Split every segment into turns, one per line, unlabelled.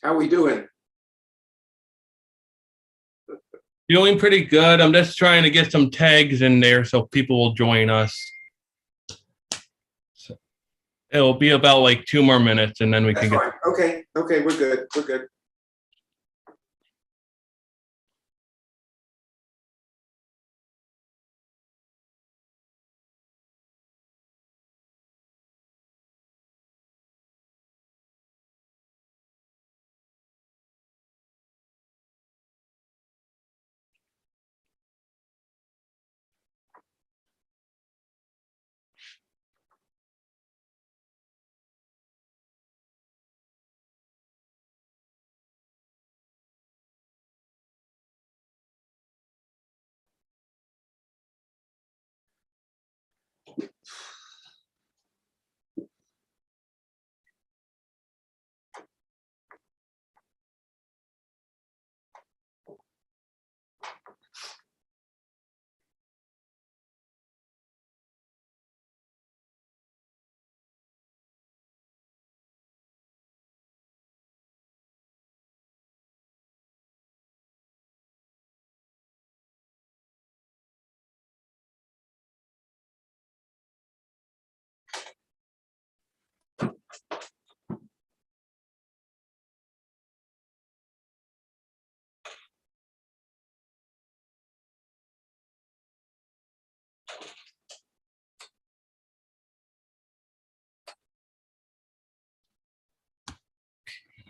How we doing?
Doing pretty good. I'm just trying to get some tags in there so people will join us. So it'll be about like 2 more minutes and then we can get.
Okay, we're good. We're good.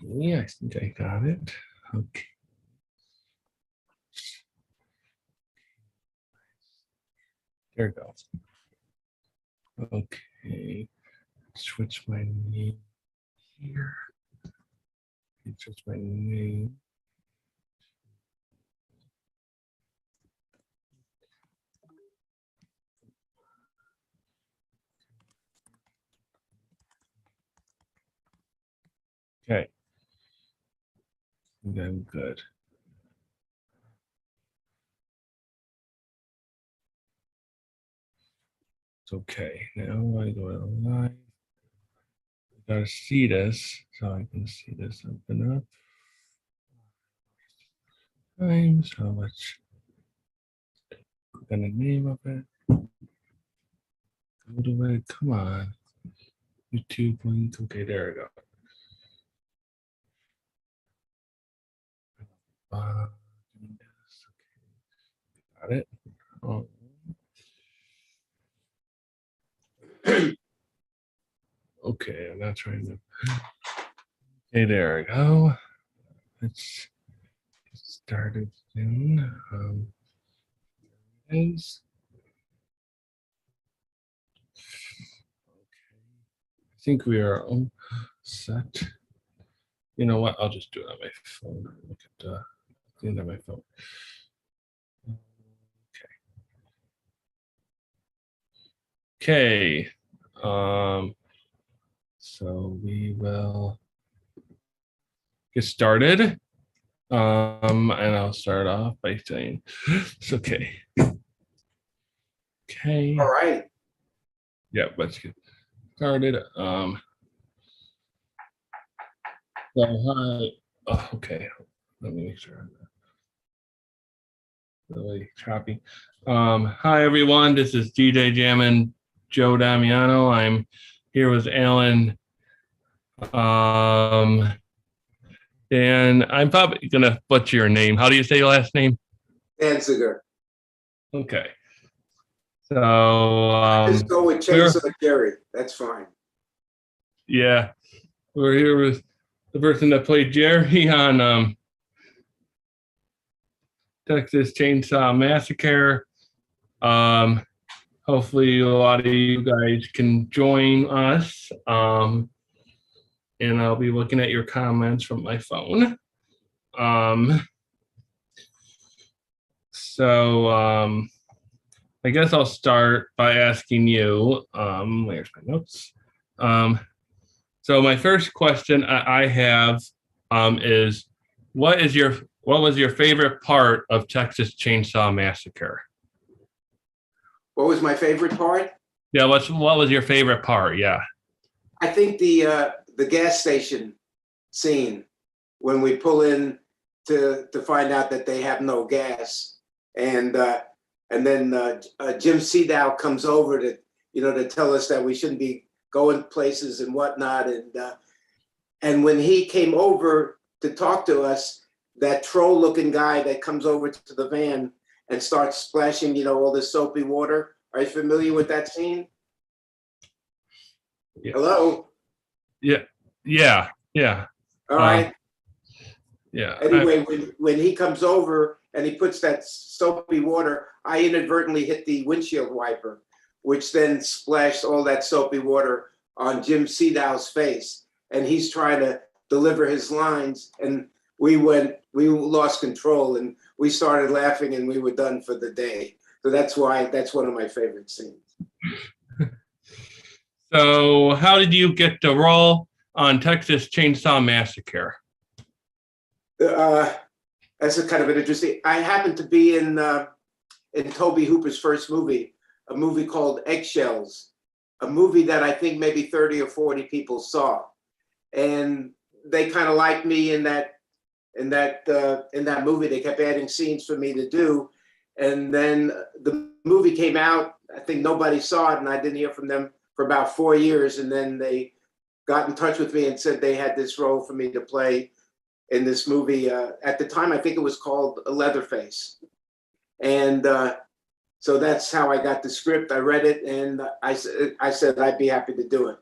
Yeah, I think I got it. Okay. There it goes. Okay. Switch my name here. Switch my name. Okay. I'm good. It's okay. Now I go to live. I gotta see this so I can see this open up. Times how much? Put in the name of it. Go to it. Come on. YouTube link. Okay, there we go. Got it. Oh. Okay, I'm not trying to. Okay, there we go. Let's get started soon. Is okay. I think we are all set. You know what? I'll just do it on my phone. Look at the end of my phone. Okay. So we will get started. And I'll start off by saying it's okay. Okay.
All right.
Yeah, let's get started. So hi. Oh, okay. Let me make sure. Really choppy. Hi everyone. This is DJ Jammin' Joe Damiano. I'm here with Allen. And I'm probably gonna butcher your name. How do you say your last name?
Danziger.
Okay. So
Just go with Chainsaw Jerry. That's fine.
yeah, we're here with the person that played Jerry on Texas Chainsaw Massacre. Hopefully a lot of you guys can join us. And I'll be looking at your comments from my phone. So I guess I'll start by asking you, where's my notes? So my first question I have is, what was your favorite part of Texas Chainsaw Massacre?
What was my favorite part?
Yeah, what was your favorite part? Yeah.
I think the gas station scene when we pull in to find out that they have no gas, and then Jim Seadow comes over to tell us that we shouldn't be going places and whatnot, and when he came over to talk to us, that troll-looking guy that comes over to the van and starts splashing all this soapy water. Are you familiar with that scene?
Yeah.
Hello.
Yeah.
All right.
Yeah.
Anyway, when he comes over and he puts that soapy water, I inadvertently hit the windshield wiper, which then splashed all that soapy water on Jim Seadow's face. And he's trying to deliver his lines. And we lost control and we started laughing and we were done for the day. So that's one of my favorite scenes.
So how did you get the role on Texas Chainsaw Massacre?
That's a kind of an interesting. I happened to be in Tobe Hooper's first movie, a movie called Eggshells, a movie that I think maybe 30 or 40 people saw, and they kind of liked me in that movie. They kept adding scenes for me to do, and then the movie came out. I think nobody saw it, and I didn't hear from them for about 4 years, and then they got in touch with me and said they had this role for me to play in this movie. At the time, I think it was called Leatherface. And so that's how I got the script. I read it and I said I'd be happy to do it.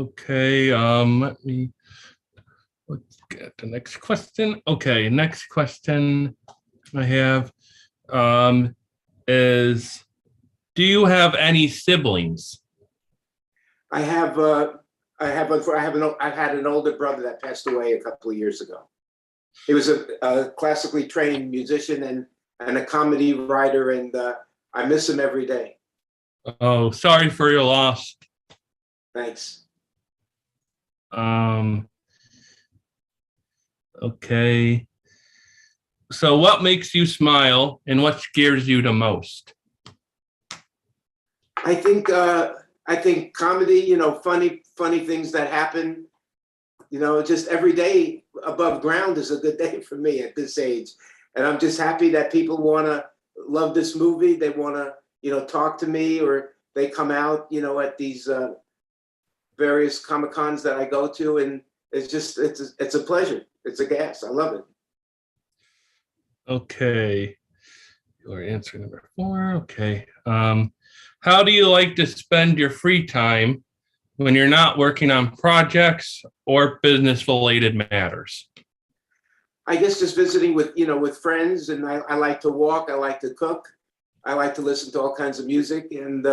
Okay, let's get the next question. Okay, next question I have is, do you have any siblings?
I had an older brother that passed away a couple of years ago. He was a classically trained musician and a comedy writer, and I miss him every day.
Oh, sorry for your loss.
Thanks.
Okay. So what makes you smile and what scares you the most?
I think comedy, funny things that happen, just every day above ground is a good day for me at this age. And I'm just happy that people want to love this movie. They want to, talk to me, or they come out, at these various Comic-Cons that I go to. And it's a pleasure. It's a gas. I love it.
Okay. Your answer number 4. Okay. How do you like to spend your free time when you're not working on projects or business-related matters?
I guess just visiting with friends, and I like to walk. I like to cook. I like to listen to all kinds of music, and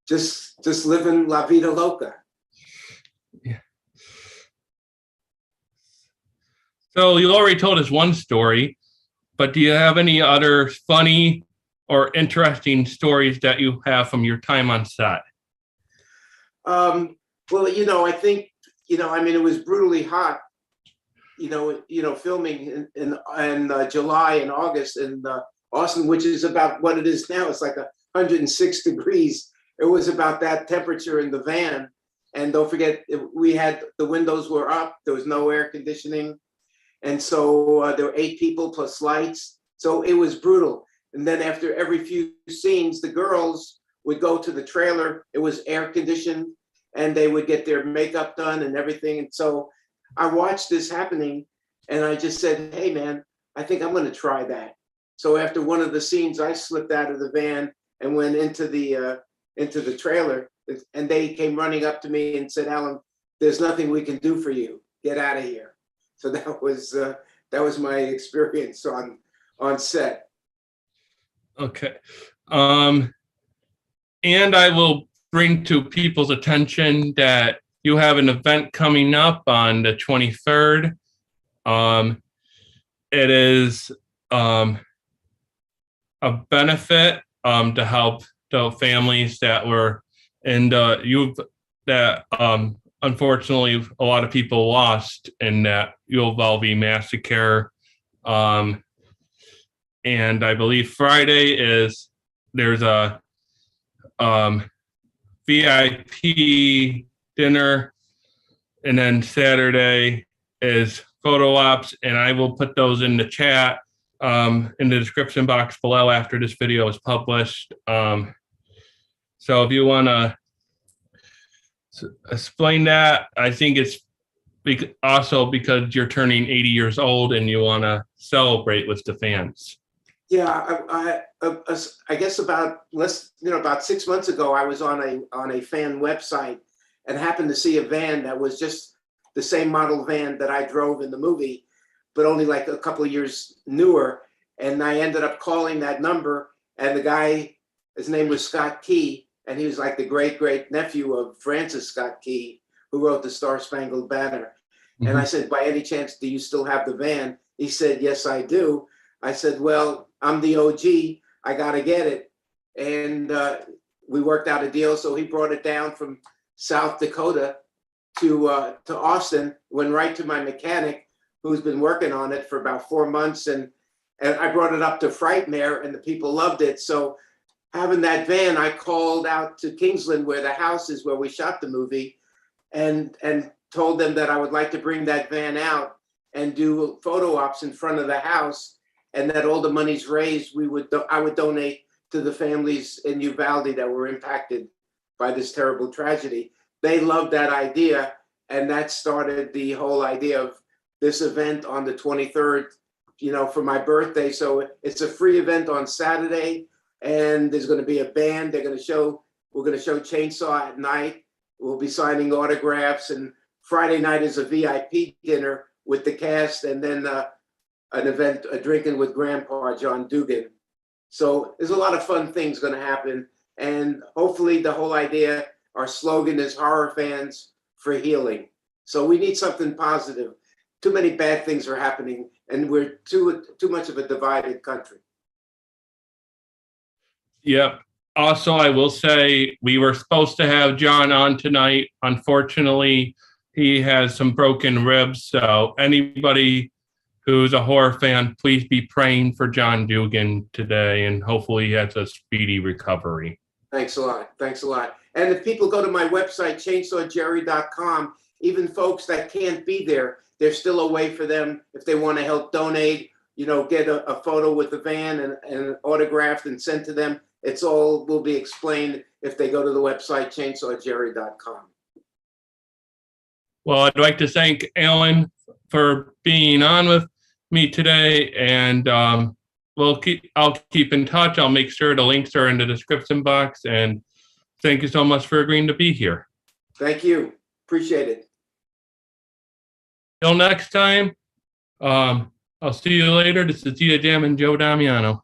just living la vida loca.
Yeah. So you already told us one story, but do you have any other funny or interesting stories that you have from your time on set?
Well, I think I mean, it was brutally hot. Filming in July and August in Austin, which is about what it is now. It's like 106 degrees. It was about that temperature in the van. And don't forget, the windows were up. There was no air conditioning. And so there were 8 people plus lights. So it was brutal. And then after every few scenes, the girls would go to the trailer. It was air conditioned and they would get their makeup done and everything. And so I watched this happening and I just said, hey man, I think I'm going to try that. So after one of the scenes, I slipped out of the van and went into the trailer, and they came running up to me and said, Allen, there's nothing we can do for you. Get out of here. So that was my experience on set.
Okay. And I will bring to people's attention that you have an event coming up on the 23rd. It is a benefit to help the families that were in the that unfortunately a lot of people lost in that Uvalde massacre. And I believe Friday there's a VIP dinner, and then Saturday is photo ops, and I will put those in the chat in the description box below after this video is published. So if you want to explain that, I think it's also because you're turning 80 years old and you want to celebrate with the fans.
Yeah, I guess about 6 months ago, I was on a fan website and happened to see a van that was just the same model van that I drove in the movie, but only like a couple of years newer. And I ended up calling that number, and the guy, his name was Scott Key, and he was like the great nephew of Francis Scott Key, who wrote the Star Spangled Banner. Mm-hmm. And I said, by any chance, do you still have the van? He said, yes, I do. I said, well, I'm the OG. I got to get it. And we worked out a deal. So he brought it down from South Dakota to Austin, went right to my mechanic, who's been working on it for about 4 months. And I brought it up to Frightmare, and the people loved it. So having that van, I called out to Kingsland, where the house is where we shot the movie, and told them that I would like to bring that van out and do photo ops in front of the house, and that all the monies raised, I would donate to the families in Uvalde that were impacted by this terrible tragedy. They loved that idea, and that started the whole idea of this event on the 23rd, for my birthday. So it's a free event on Saturday, and there's going to be a band. We're going to show Chainsaw at night. We'll be signing autographs, and Friday night is a VIP dinner with the cast, and then an event, a drinking with Grandpa John Dugan. So there's a lot of fun things going to happen, and hopefully the whole idea, our slogan is horror fans for healing. So we need something positive. Too many bad things are happening, and we're too much of a divided country.
Yep. Also, I will say we were supposed to have John on tonight. Unfortunately, he has some broken ribs. So anybody who's a horror fan, please be praying for John Dugan today, and hopefully he has a speedy recovery.
Thanks a lot. Thanks a lot. And if people go to my website, chainsawjerry.com, even folks that can't be there, there's still a way for them, if they want to help donate, get a photo with the van and autographed and sent to them. It's all will be explained if they go to the website, chainsawjerry.com.
Well, I'd like to thank Allen for being on with me today, and I'll keep in touch. I'll make sure the links are in the description box, and thank you so much for agreeing to be here.
Thank you. Appreciate it.
Till next time, I'll see you later. This is Zita Jam and Joe Damiano.